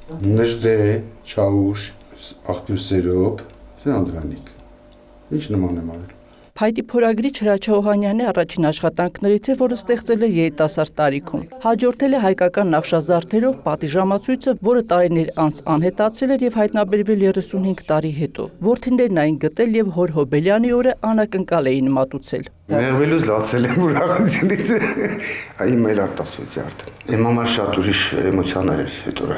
Նժդե, Չաուշ, աղբյուր Սերոբ, Անդրանիկ, ինչ նման եմ արել։ Փայտի փորագրիչ Հրաչյա Օհանյանի առաջին աշխատանքներից է, որը ստեղծել է երիտասարդ տարիքում։ Հաջորդել է հայկական նախշազարդերով պատիժամացույցը, որը տարիներ անց անհետացել էր եւ հայտնաբերվել 35 տարի հետո։ Որդիներն այն գտել եւ հոր Հոբելյանի օրը անակնկալ էին մատուցել։ Մեղվելուց լացել եմ ուրախությունից, այ մեր արտասվեցի արդեն։ Իմ համար շատ ուրիշ էմոցիաներ էր հետո։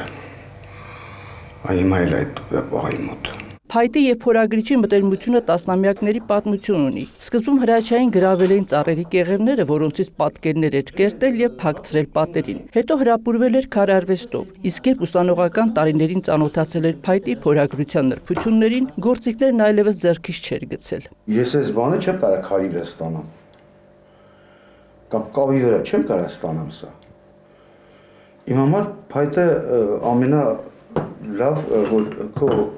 Այ հիմա էլ այդ աղայի մոտ։ Փայտի եւ փորագրիչի մտերմությունը տասնամյակների պատմություն ունի։ Սկզբում Հրաչյային գրավել էին ծառերի կեղևները, որոնցից պատկերներ էր կերտել եւ փակցրել պատերին։ Հետո հրապուրվել էր քարարվեստով։ Իսկ երբ ուսանողական տարիներին ծանոթացել էր Փայտի փորագրության նրբություններին, գործիքներն այլևս ձեռքից չէր գցել։ Ես այս բանը չեմ կարող քարի վրա ստանամ։ Կամ կավի վրա չեմ կարող ստանամ սա։ Իմ համար Փայտը ամենա լավ որ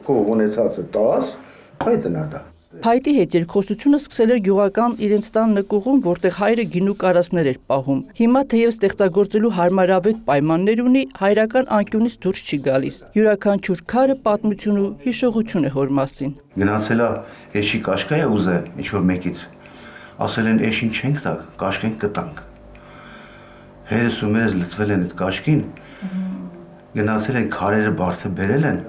քո ունեցածը տաս, Փայտն է դա։ Փայտի հետ երկխոսությունը սկսել էր գյուղական իրենց տան նկուղում, որտեղ հայրը գինու կարասներ էր պահում։ Հիմա թեև ստեղծագործելու հարմարավետ պայմաններ ունի, հայրական անկյունից դուրս չի գալիս։ Յուրաքանչյուր քարը պատմություն ու հիշողություն է հոր մասին։ Գնացել է էշի կաշկա է ուզել ինչ-որ մեկից։ Ասել են էշին չենք տա, կաշկեն կտանք։ Հերս ու մերս լծվել են այդ կաշկին։ Գնացել են քարերը բարձր բերել են։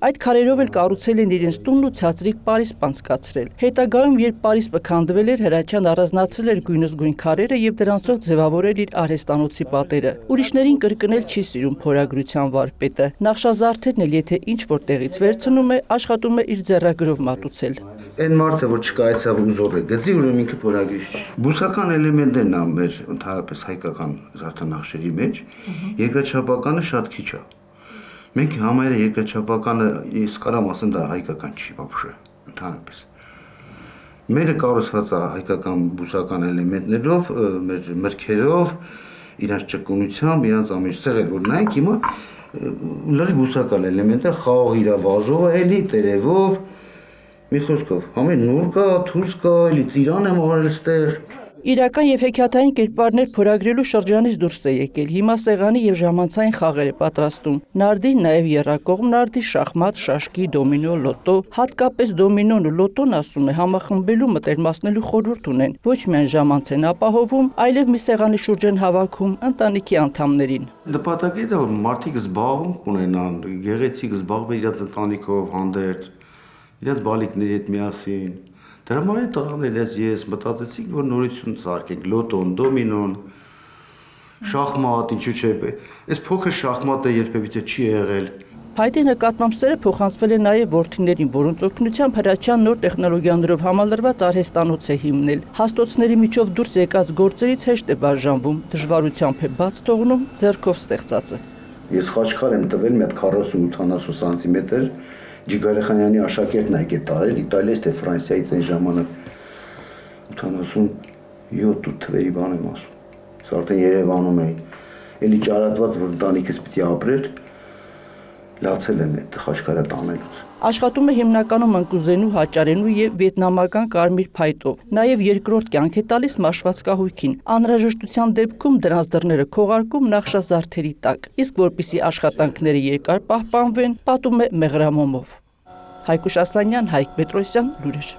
Այդ քարերով էլ կառուցել են իրենց տունն ու ցածրիկ պարիսպ անցկացրել։ Հետագայում, երբ պարիսպը քանդվել էր, Հրաչյան առանձնացրել էր գույնզգույն քարերը եւ դրանցով ձևավորել իր արհեստանոցի պատերը։ Ուրիշներին կրկնել չի սիրում փորագրության վարպետը։ Նախշազարդերն էլ եթե ինչ որ տեղից վերցնում է, աշխատում է իր ձեռագրով մատուցել։ Այն մարդը, որ չկայացավ զոր է գծի, ուրեմն ինքը փորագրիչ։ Բուսական էլեմենտներն ա մեր ընդհանրապես հայկական զարդանախշերի մեջ, երկրաչափականը շատ քիչ է։ Մենք համարը երկրաչափականը, ես կարամ ասեմ, դա հայկական չի вообще, ընդհանրապես։ Մերը կառուցված է հայկական բուսական էլեմենտներով, մեր մրգերով, իրաց ճկունությամբ, իրաց ամենստեղ էր, որ նայեք հիմա լրիվ բուսական էլեմենտ է, խաղ իրա վազով է էլի, տերևով, մի խոսքով, ամեն նուր կա, թուրս կա, էլի ծիրան եմ արել ստեղ։ Իրական եւ հեքիաթային կերպարներ փորագրելու շրջանից դուրս է եկել։ Հիմա սեղանի եւ ժամանցային խաղեր է պատրաստում։ Նարդի, նաեւ եռակողմ նարդի, շախմատ, շաշկի, դոմինո, լոտո, հատկապես դոմինոն ու լոտոն, ասում է, համախմբելու մտերմացնելու խորհուրդ ունեն։ Ոչ միայն ժամանց են ապահովում, այլև մի սեղանի շուրջ են հավաքում ընտանիքի անդամներին։ Նպատակը դա որ մարդիկ զբաղվում ունենան, գեղեցիկ զբաղվեն իրաց ընտանիքով հանդերձ, իրաց բալիկների հետ միասին։ Դրա համար է տղաներս ես մտածեցինք, որ նորություն սարքենք, լոտոն, դոմինոն, շախմատ, ինչու՞ չէ։ Այս փոքր շախմատը երբևէ չի եղել։ Փայտի նկատմամբ սերը փոխանցվել է նաև որդիներին, որոնց օգնությամբ Հրաչյան նոր տեխնոլոգիաներով համալրված արհեստանոց է հիմնել։ Հաստոցների միջով դուրս եկած գործերից հեշտ է բաժանվում, դժվարությամբ է բաց թողնում ձեռքով ստեղծածը։ Ես խաչքար եմ տվել մի հատ 40-80 սանտիմետր Ջիգարեխանյանի աշակերտն է եկել տարել Իտալիայից թե Ֆրանսիայից այն ժամանակ 87 թվերի բան եմ ասում։ Սա արդեն Երևանում էի։ Էլի ճարատված որ ընտանիքս պիտի ապրեր, լացել եմ այդ խաչքարը տանելուց։ Աշխատում է հիմնականում ընկուզենու, հաճարենու եւ վիետնամական կարմիր փայտով։ Նաեւ երկրորդ կյանք է տալիս մաշված կահույքին։ Անհրաժեշտության դեպքում դրանց դռները քողարկում նախշազարդերի տակ։ Իսկ որպիսի աշխատանքները երկար պահպանվեն, պատում է մեղրամոմով։ Հայկուշ Ասլանյան, Հայկ Պետրոսյան, լուրեր։